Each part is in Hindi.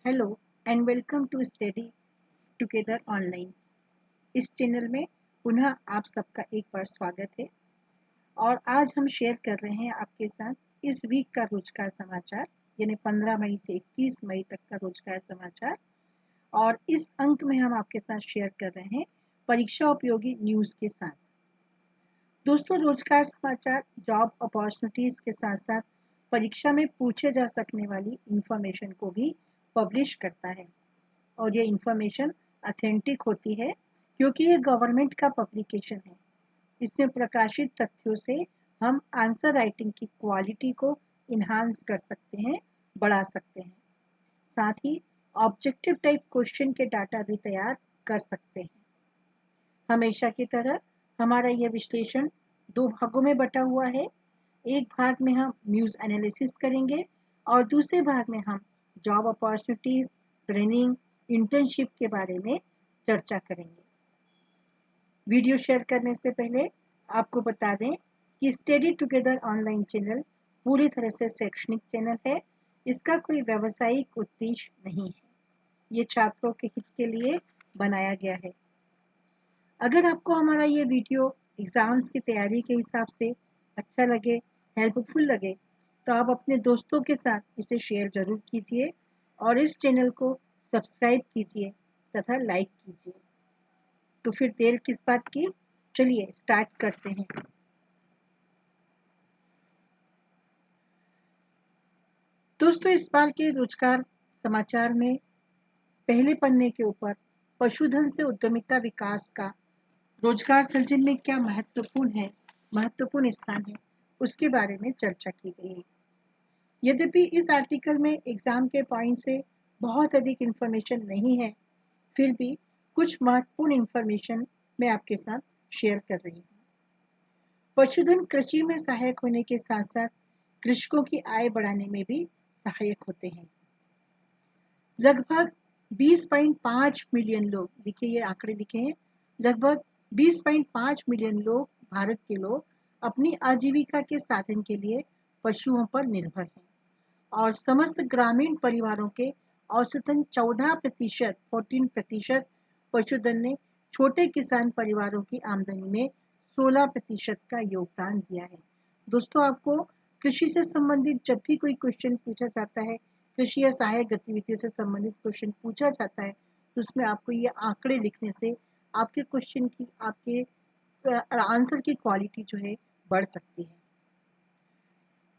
Hello and welcome to study together online. इस चैनल में पुनः आप सबका एक बार स्वागत है और आज हम शेयर कर रहे हैं आपके साथ इस वीक का रोजगार समाचार, यानी 15 मई से 21 मई तक का रोजगार समाचार। और इस अंक में हम आपके साथ शेयर कर रहे हैं परीक्षा उपयोगी न्यूज़ के साथ। दोस्तों, रोजगार समाचार जॉब अपॉर्चुनिटीज़ के साथ साथ परीक्षा में पूछे जा सकने वाली इंफॉर्मेशन को भी पब्लिश करता है और ये इंफॉर्मेशन ऑथेंटिक होती है क्योंकि ये गवर्नमेंट का पब्लिकेशन है। इसमें प्रकाशित तथ्यों से हम आंसर राइटिंग की क्वालिटी को इन्हांस कर सकते हैं, बढ़ा सकते हैं। साथ ही ऑब्जेक्टिव टाइप क्वेश्चन के डाटा भी तैयार कर सकते हैं। हमेशा की तरह हमारा यह विश्लेषण दो भागों में बटा हुआ है। एक भाग में हम न्यूज़ एनालिसिस करेंगे और दूसरे भाग में हम जॉब अपॉर्चुनिटीज़, ट्रेनिंग, इंटर्नशिप के बारे में चर्चा करेंगे। वीडियो शेयर करने से पहले आपको बता दें कि स्टडी टुगेदर ऑनलाइन चैनल पूरी तरह से शैक्षणिक चैनल है। इसका कोई व्यावसायिक उद्देश्य नहीं है। ये छात्रों के हित के लिए बनाया गया है। अगर आपको हमारा ये वीडियो एग्ज़ाम्स की तैयारी के हिसाब से अच्छा लगे, हेल्पफुल लगे, तो आप अपने दोस्तों के साथ इसे शेयर ज़रूर कीजिए और इस चैनल को सब्सक्राइब कीजिए तथा लाइक कीजिए। तो फिर देर किस बात की, चलिए स्टार्ट करते हैं। दोस्तों, इस बार के रोजगार समाचार में पहले पन्ने के ऊपर पशुधन से उद्यमिता विकास का रोजगार सृजन में क्या महत्वपूर्ण स्थान है, उसके बारे में चर्चा की गई है। यद्यपि इस आर्टिकल में एग्जाम के पॉइंट से बहुत अधिक इंफॉर्मेशन नहीं है, फिर भी कुछ महत्वपूर्ण इंफॉर्मेशन मैं आपके साथ शेयर कर रही हूँ। पशुधन कृषि में सहायक होने के साथ साथ कृषकों की आय बढ़ाने में भी सहायक होते हैं। लगभग 20.5 मिलियन लोग, देखिए ये आंकड़े लिखे हैं, लगभग 20.5 मिलियन लोग, भारत के लोग अपनी आजीविका के साधन के लिए पशुओं पर निर्भर हैं और समस्त ग्रामीण परिवारों के औसतन 14% पशुधन ने छोटे किसान परिवारों की आमदनी में 16% का योगदान दिया है। दोस्तों, आपको कृषि से संबंधित जब भी कोई क्वेश्चन पूछा जाता है, कृषि या सहायक गतिविधियों से संबंधित क्वेश्चन पूछा जाता है, तो उसमें आपको ये आंकड़े लिखने से आपके क्वेश्चन की, आपके आंसर की क्वालिटी जो है बढ़ सकती है।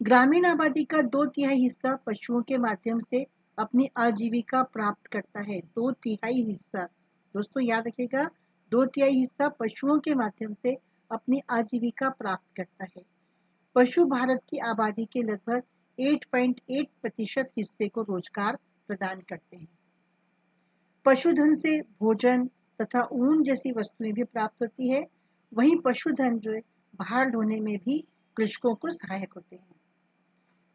ग्रामीण आबादी का 2/3 हिस्सा पशुओं के माध्यम से अपनी आजीविका प्राप्त करता है। 2/3 हिस्सा, दोस्तों याद रखिएगा, 2/3 हिस्सा पशुओं के माध्यम से अपनी आजीविका प्राप्त करता है। पशु भारत की आबादी के लगभग 8.8% हिस्से को रोजगार प्रदान करते हैं। पशुधन से भोजन तथा ऊन जैसी वस्तुएं भी प्राप्त होती है। वहीं पशुधन जो है भार ढोने में भी कृषकों को सहायक होते हैं।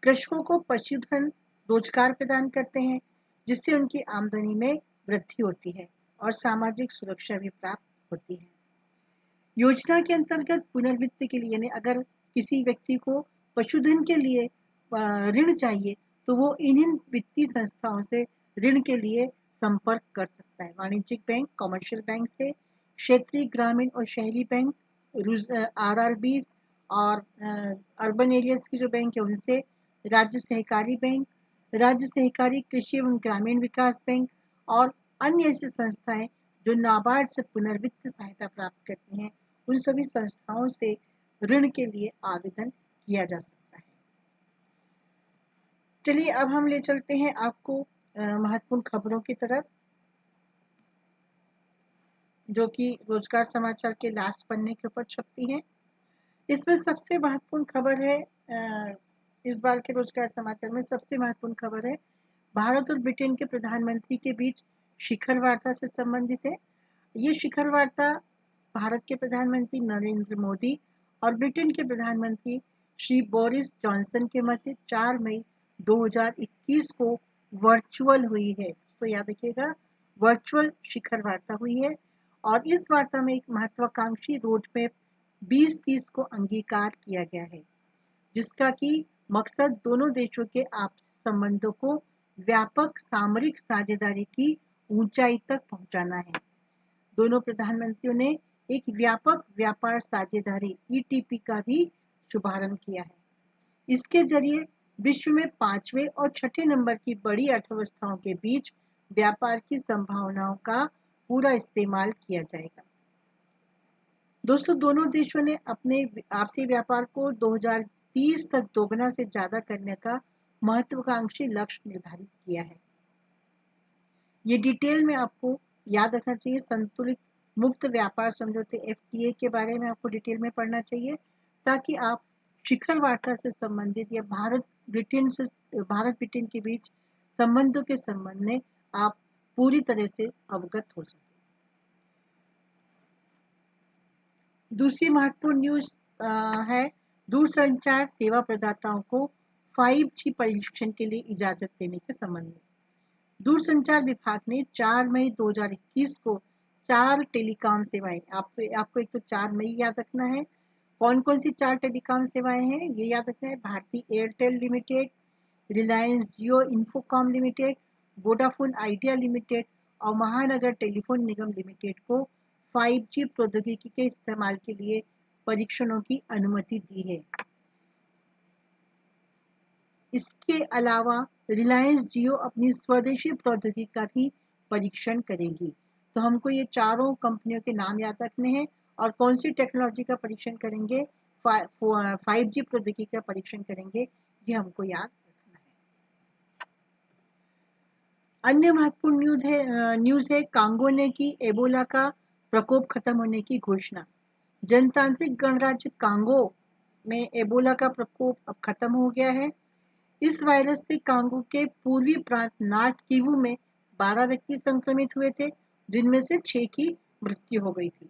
कृषकों को पशुधन रोजगार प्रदान करते हैं, जिससे उनकी आमदनी में वृद्धि होती है और सामाजिक सुरक्षा भी प्राप्त होती है। योजना के अंतर्गत पुनर्वित्त के लिए, यानी अगर किसी व्यक्ति को पशुधन के लिए ऋण चाहिए, तो वो इन्हीं वित्तीय संस्थाओं से ऋण के लिए संपर्क कर सकता है। वाणिज्यिक बैंक, कमर्शियल बैंक से, क्षेत्रीय ग्रामीण और शहरी बैंक, RRBs और अर्बन एरियाज की जो बैंक है उनसे, राज्य सहकारी बैंक, राज्य सहकारी कृषि एवं ग्रामीण विकास बैंक और अन्य ऐसी संस्थाएं जो नाबार्ड से पुनर्वित्त सहायता प्राप्त करती हैं, उन सभी संस्थाओं से ऋण के लिए आवेदन किया जा सकता है। चलिए अब हम ले चलते हैं आपको महत्वपूर्ण खबरों की तरफ, जो कि रोजगार समाचार के लास्ट पन्ने के ऊपर छपती हैं। इसमें सबसे महत्वपूर्ण खबर है, इस बार के रोजगार समाचार में सबसे महत्वपूर्ण खबर है भारत और ब्रिटेन के प्रधानमंत्री के बीच शिखर वार्ता से संबंधित है। ये शिखर वार्ता भारत के प्रधानमंत्री नरेंद्र मोदी और ब्रिटेन के प्रधानमंत्री श्री बोरिस जॉनसन के मध्य 4 मई 2021 को वर्चुअल हुई है। तो याद रखिएगा, वर्चुअल शिखर वार्ता हुई है और इस वार्ता में एक महत्वाकांक्षी रोड मैप 2030 को अंगीकार किया गया है, जिसका कि मकसद दोनों देशों के आपसी संबंधों को व्यापक सामरिक साझेदारी की ऊंचाई तक पहुंचाना है। दोनों प्रधानमंत्रियों ने एक व्यापक व्यापार साझेदारी ईटीपी का भी शुभारंभ किया है। इसके जरिए विश्व में 5वें और 6ठे नंबर की बड़ी अर्थव्यवस्थाओं के बीच व्यापार की संभावनाओं का पूरा इस्तेमाल किया जाएगा। दोस्तों, दोनों देशों ने अपने आपसी व्यापार को 2030 तक दोगुना से ज्यादा करने का महत्वाकांक्षी लक्ष्य निर्धारित किया है। ये डिटेल में आपको याद रखना चाहिए। संतुलित मुक्त व्यापार समझौते एफटीए के बारे में आपको डिटेल में पढ़ना चाहिए, ताकि आप शिखर वार्ता से संबंधित या भारत ब्रिटेन के बीच संबंधों के संबंध में आप पूरी तरह से अवगत हो सके। दूसरी महत्वपूर्ण न्यूज है दूरसंचार सेवा प्रदाताओं को 5G परीक्षण के लिए इजाजत देने के संबंध में। दूरसंचार विभाग ने 4 मई 2021 को 4 टेलीकॉम सेवाएं, आपको एक तो 4 मई याद रखना है। कौन कौन सी 4 टेलीकॉम सेवाएं हैं ये याद रखना है। Bharti Airtel limited, Reliance Jio Infocomm limited, Vodafone Idea limited और महानगर टेलीफोन निगम लिमिटेड को 5G प्रौद्योगिकी के इस्तेमाल के लिए परीक्षणों की अनुमति दी है। इसके अलावा रिलायंस जियो अपनी स्वदेशी प्रौद्योगिकी का भी परीक्षण करेगी। तो हमको ये चारों कंपनियों के नाम याद रखने हैं और कौन सी टेक्नोलॉजी का परीक्षण करेंगे, 5G प्रौद्योगिकी का परीक्षण करेंगे, ये हमको याद रखना है। अन्य महत्वपूर्ण न्यूज है कांगो ने की एबोला का प्रकोप खत्म होने की घोषणा। जनतांत्रिक गणराज्य कांगो में एबोला का प्रकोप अब खत्म हो गया है। इस वायरस से कांगो के पूर्वी प्रांत नॉर्थ किवू में 12 व्यक्ति संक्रमित हुए थे, जिनमें से 6 की मृत्यु हो गई थी।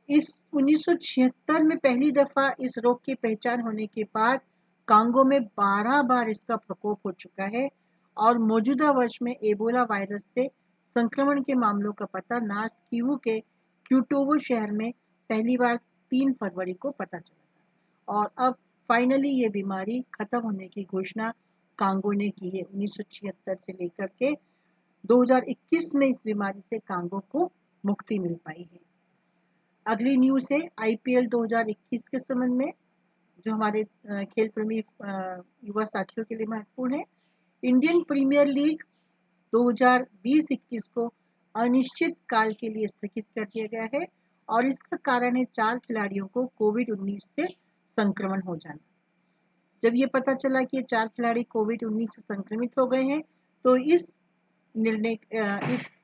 इस 1976 में पहली दफा इस रोग की पहचान होने के बाद कांगो में 12 बार इसका प्रकोप हो चुका है और मौजूदा वर्ष में एबोला वायरस से संक्रमण के मामलों का पता नॉर्थ किवू के क्यूटोवो शहर में पहली बार 3 फरवरी को पता चला था और अब फाइनली ये बीमारी खत्म होने की घोषणा कांगो ने की है। 1976 से लेकर के 2021 में इस बीमारी से कांगो को मुक्ति मिल पाई है। अगली न्यूज है आईपीएल 2021 के संबंध में, जो हमारे खेल प्रेमी युवा साथियों के लिए महत्वपूर्ण है। इंडियन प्रीमियर लीग 2020-21 को अनिश्चित काल के लिए स्थगित कर दिया गया है और इसका कारण है 4 खिलाड़ियों को कोविड-19 से संक्रमण हो जाना। जब ये पता चला कि ये 4 खिलाड़ी कोविड-19 से संक्रमित हो गए हैं, तो इस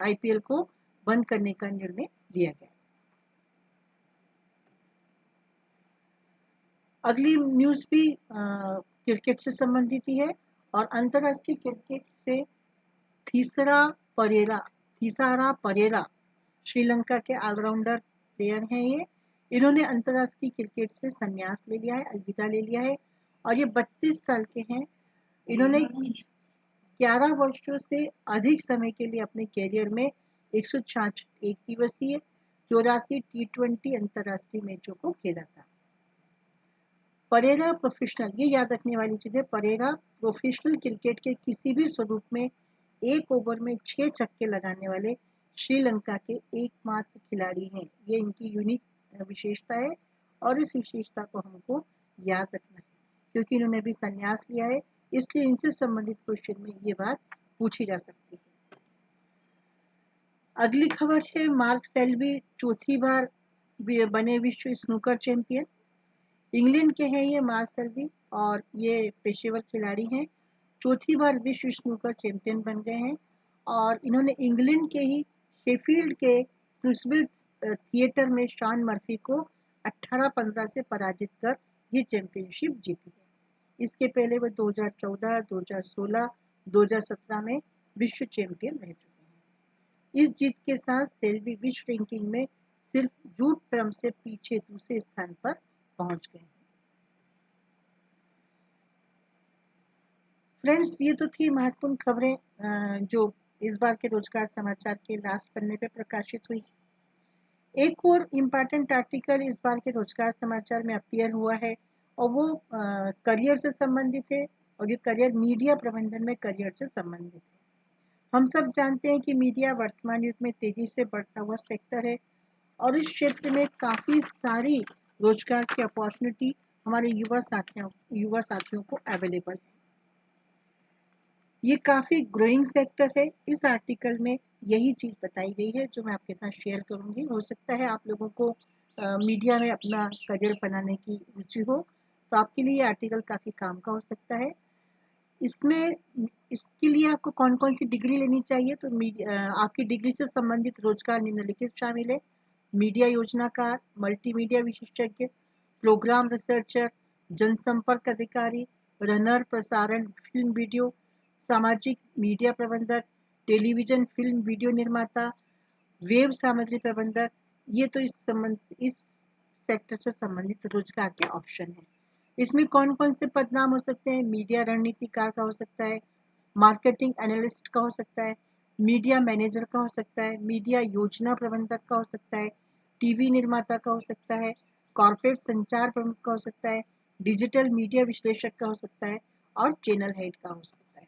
आईपीएल को बंद करने का निर्णय लिया गया। अगली न्यूज भी क्रिकेट से संबंधित ही है और अंतरराष्ट्रीय क्रिकेट से थीसारा परेरा श्रीलंका के ऑलराउंडर प्लेयर हैं ये। इन्होंने अंतरराष्ट्रीय क्रिकेट से संन्यास ले लिया है, अलविदा ले लिया है और ये 32 साल के हैं। इन्होंने 11 वर्षों से अधिक समय के लिए अपने कैरियर में 166 एक दिवसीय 84 T20 अंतरराष्ट्रीय मैचों को खेला था। परेरा प्रोफेशनल, ये याद रखने वाली चीज है, परेरा प्रोफेशनल क्रिकेट के किसी भी स्वरूप में एक ओवर में 6 छक्के लगाने वाले श्रीलंका के एकमात्र खिलाड़ी हैं। ये इनकी यूनिक विशेषता है और इस विशेषता को हमको याद रखना है क्योंकि इन्होंने अभी संन्यास लिया है, इसलिए इनसे संबंधित क्वेश्चन में ये बात पूछी जा सकती है। अगली खबर है मार्क सेल्बी चौथी बार बने विश्व स्नूकर चैंपियन। इंग्लैंड के हैं ये मार्क सेल्बी और ये पेशेवर खिलाड़ी हैं। चौथी बार विश्व स्नूकर चैंपियन बन गए हैं और इन्होंने इंग्लैंड के ही शेफील्ड के क्रूसिबल थिएटर में शॉन मर्फी को 18-15 से पराजित कर ये चैंपियनशिप जीती है। इसके पहले वो 2014, 2016, 2017 में विश्व चैंपियन रह चुके हैं। इस जीत के साथ सेल्बी विश्व रैंकिंग में सिर्फ जूड ट्रम्प से पीछे दूसरे स्थान पर पहुंच गए। फ्रेंड्स, ये तो थी महत्वपूर्ण खबरें जो इस बार के रोजगार समाचार के लास्ट पन्ने पे प्रकाशित हुई। एक और इम्पोर्टेंट आर्टिकल इस बार के रोजगार समाचार में अपीयर हुआ है और वो करियर से संबंधित है। और ये करियर मीडिया प्रबंधन में करियर से संबंधित है। हम सब जानते हैं कि मीडिया वर्तमान युग में तेजी से बढ़ता हुआ सेक्टर है और इस क्षेत्र में काफ़ी सारी रोजगार की अपॉर्चुनिटी हमारे युवा साथियों को अवेलेबल है। ये काफ़ी ग्रोइंग सेक्टर है। इस आर्टिकल में यही चीज़ बताई गई है जो मैं आपके साथ शेयर करूंगी। हो सकता है आप लोगों को मीडिया में अपना करियर बनाने की रुचि हो, तो आपके लिए ये आर्टिकल काफ़ी काम का हो सकता है। इसमें इसके लिए आपको कौन कौन सी डिग्री लेनी चाहिए, तो आपकी डिग्री से संबंधित रोजगार निम्नलिखित शामिल है: मीडिया योजनाकार, मल्टीमीडिया विशेषज्ञ, प्रोग्राम रिसर्चर, जनसंपर्क अधिकारी, रनर प्रसारण फिल्म वीडियो, सामाजिक मीडिया प्रबंधक, टेलीविजन फिल्म वीडियो निर्माता, वेब सामग्री प्रबंधक। ये तो इस सेक्टर से संबंधित रोजगार के ऑप्शन हैं। इसमें कौन कौन से पदनाम हो सकते हैं: मीडिया रणनीतिकार का हो सकता है, मार्केटिंग एनालिस्ट का हो सकता है, मीडिया मैनेजर का हो सकता है, मीडिया योजना प्रबंधक का हो सकता है, टीवी निर्माता का हो सकता है, कॉर्पोरेट संचार प्रमुख का हो सकता है, डिजिटल मीडिया विश्लेषक का हो सकता है और चैनल हेड का हो सकता है।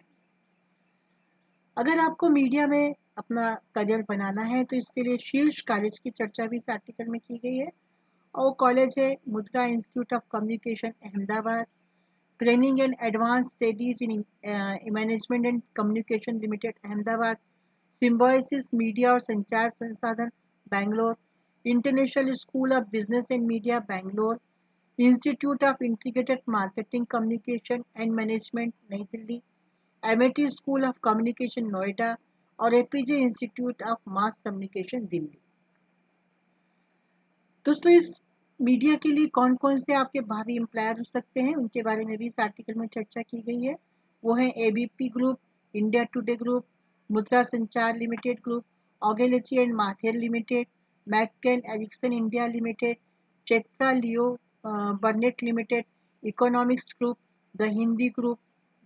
अगर आपको मीडिया में अपना करियर बनाना है तो इसके लिए शीर्ष कॉलेज की चर्चा भी इस आर्टिकल में की गई है और कॉलेज है Mudra institute of communication Ahmedabad, training and advance studies in management and communication limited Ahmedabad, Symbiosis media और संचार संसाधन Bangalore, international school of business and media Bangalore, institute of integrated marketing communication and management Nai Delhi, MIT school of communication Noida और APJ institute of mass communication Delhi. दोस्तों, इस मीडिया के लिए कौन कौन से आपके भावी एम्प्लॉयर हो सकते हैं उनके बारे में भी इस आर्टिकल में चर्चा की गई है। वो है ABP group, India Today group, Mudra Sanchar limited group, ऑगेलेची and Mather limited, McCann Erickson India limited, चेत्रा Leo Burnett limited, economics group, the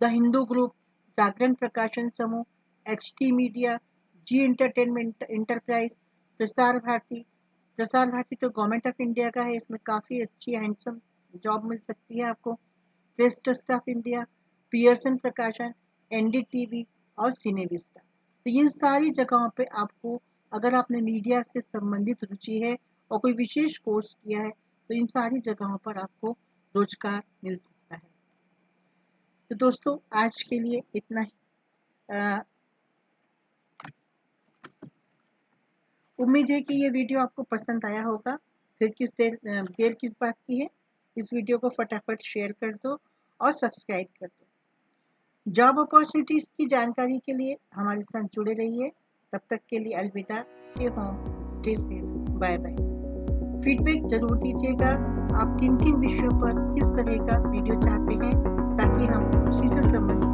Hindu group, Jagran Prakashan समूह, HT media, Zee entertainment enterprise, Prasar Bharati तो गवर्नमेंट ऑफ इंडिया का है, इसमें काफ़ी अच्छी हैंडसम जॉब मिल सकती है आपको, press trust of India, Pearson प्रकाशन, एनडीटीवी और सिनेविस्टा। तो इन सारी जगहों पे आपको, अगर आपने मीडिया से संबंधित रुचि है और कोई विशेष कोर्स किया है, तो इन सारी जगहों पर आपको रोजगार मिल सकता है। तो दोस्तों, आज के लिए इतना ही। उम्मीद है कि ये वीडियो आपको पसंद आया होगा। फिर देर किस बात की है, इस वीडियो को फटाफट शेयर कर दो और सब्सक्राइब कर दो। जॉब अपॉर्चुनिटीज की जानकारी के लिए हमारे साथ जुड़े रहिए। तब तक के लिए अलविदा। Stay home, stay safe, bye bye. Feedback जरूर दीजिएगा, आप किन किन विषयों पर किस तरह का वीडियो चाहते हैं, ताकि हम उसी से संबंधित